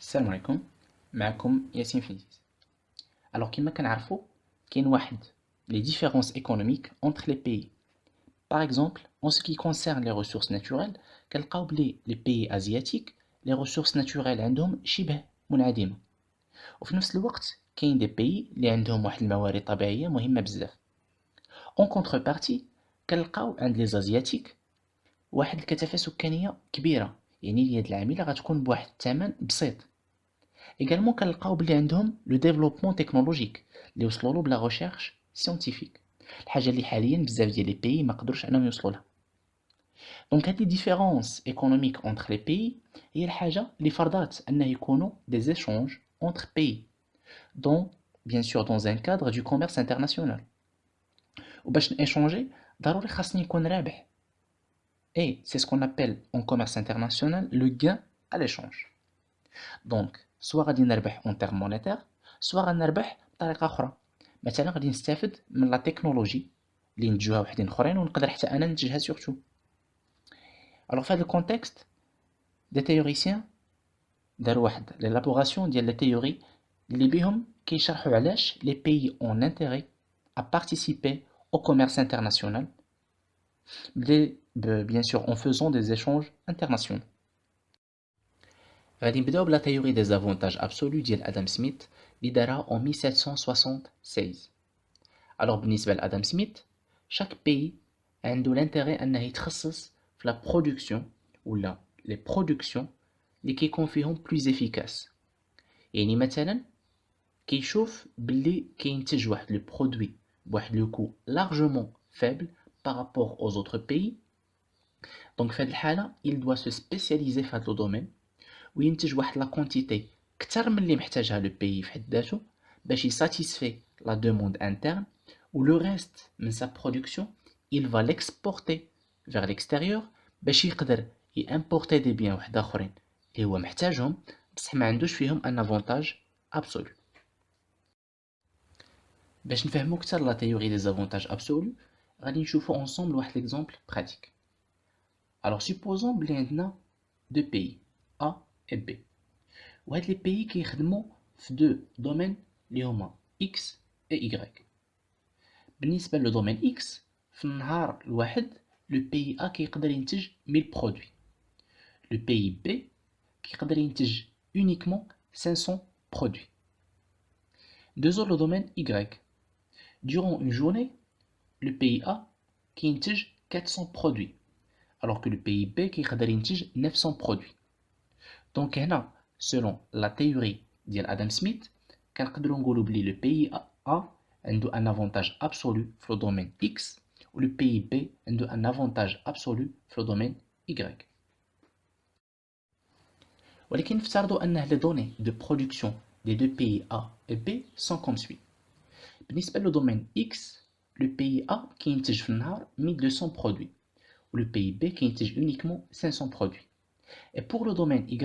السلام عليكم. معكم ياسين فيزيس. Alors كما كنعرفوا كاين واحد les différences économiques entre les pays. Par exemple, en ce qui concerne les ressources naturelles, كنلقاو بلي les pays asiatiques les ressources naturelles عندهم شبه منعدمة. وفي نفس الوقت كاين des pays اللي عندهم واحد الموارد طبيعية مهمة بزاف. En contrepartie كنلقاو عند les asiatiques واحد الكثافة سكانية كبيرة، يعني اليد العاملة غتكون بواحد الثمن بسيط. Également كنلقاو بلي عندهم لو ديفلوبمون تكنولوجيك اللي وصلوا له بلا ريشيرش سيونتيفيك، الحاجه اللي حاليا بزاف ديال لي بيي ما قدروش انهم يوصلوا لها. دونك هاد لي ديفيرونس ايكونوميك اونتر لي بيي هي الحاجه اللي فرضات انه يكونوا دي زيشونج اونتر بيي دون بيان سور دون ان كادر دو كوميرس انترناسيونال. وباش نيشونجي ضروري خاصني يكون رابح. اي سي سكون ابل اون كوميرس انترناسيونال لو غان à l'échange. دونك سوا غادي نربح اون تيرم مونيتير، سوا غنربح بطريقه اخرى. مثلا غادي نستافد من لا تكنولوجي اللي نتجوها وحدين اخرين ونقدر حتى انا ننتجها سورتو. الوغ في هذا الكونتكست دي تيوريسيان داروا واحد ليلابوراسيون ديال لي تيوري اللي بهم كيشرحوا علاش لي بيي اون انتيري ا بارتيسيبي au commerce international bien sûr en faisant des échanges internationaux. غادي نبداو بلا تhéorie des avantages absolus ديال ادم سميث اللي دارها en 1776. alors بالنسبه لادم سميث chaque pays عنده l'intérêt انه يتخصص في la production ولا les productions اللي كيكون فيهم plus efficace. يعني مثلا كيشوف باللي كينتج واحد لو برودوي بواحد لو كو largement faible par rapport aux autres pays. donc في هذه الحاله il doit se spécialiser في هذا الدومين وينتج واحد لا كونتيتي كتر من اللي محتاجها لو بيي في حد ذاته باش يساتيسفي لا دوموند انترن، و لو ريست من سا برودكسيون il va l'exporter vers l'extérieur باش يقدر يامبورتي دي بيان واحد اخرين اللي هو محتاجهم بصح ما عندوش فيهم ان افونتاج ابسولو. باش نفهمو كتر لا تيوري دي زافونتاج ابسولو غادي نشوفو انصومبل واحد ليكزامبل براتيك. alors supposons بلي عندنا دو بيي A et B. وهاد لي بيي كيخدموا في دو دومين اللي هما X et Y. بالنسبة للدومين X في النهار الواحد لو بيي A كيقدر ينتج 1000 برودوي. لو بيي B كيقدر ينتج uniquement 500 برودوي. Deuxièmement le domaine Y. Durant une journée, le pays A كينتج 400 produits alors que le pays B كيقدر ينتج 900 produits. Donc هنا selon la théorie ديال ادم سميث كنقدروا نقولوا بلي لو بي A عنده ان افونتاج ابسولو في لو دومين X و لو بي B عنده ان افونتاج ابسولو في لو دومين Y. ولكن نفترضوا ان لي دوني دو برودكسيون دي دو بي A et B sont comme suit. بالنسبه لو دومين X لو بي A كينتج في النهار 1200 برودوي و لو بي B كينتج uniquement 500 برودوي. Et pour le domaine Y,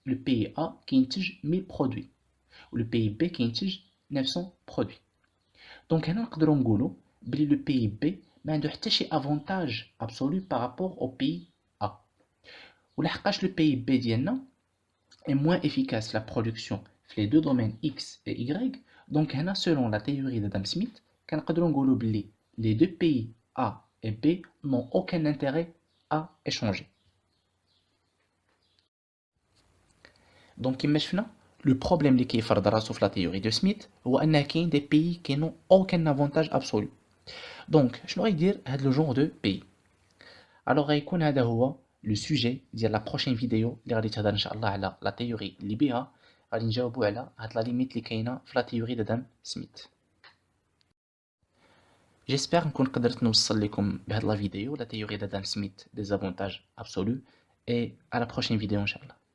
le pays A كينتج 1000 produits و le pays B كينتج 900 produits. Donc هنا نقدروا نقولوا بلي le pays B ما عنده حتى شي avantage absolu par rapport au pays A. ولحقاش le pays B ديالنا est moins efficace la production في les deux domaines X et Y. Donc هنا selon la théorie d'Adam Smith كنقدروا نقولوا بلي les deux pays A et B n'ont aucun intérêt à échanger. دونك كيما شفنا لو بروبليم اللي كيفرض راسو في لا تيوري دو سميث هو ان كاين دي بيي كي نو اوكان افونتاج ابسولو. دونك شنو غيدير هاد لو جونغ دو بيي؟ الوغ غيكون هذا هو لو سوجي ديال لا بروشين فيديو اللي غادي تهضر ان شاء الله على لا تيوري اللي بها غادي نجاوبوا على هاد لا ليميت اللي كاينه في لا تيوري دادام سميث. جيسبر نكون قدرت نوصل لكم بهاد لا فيديو لا تيوري دادام سميث دي زافونتاج ابسولو. اي على بروشين فيديو ان شاء الله.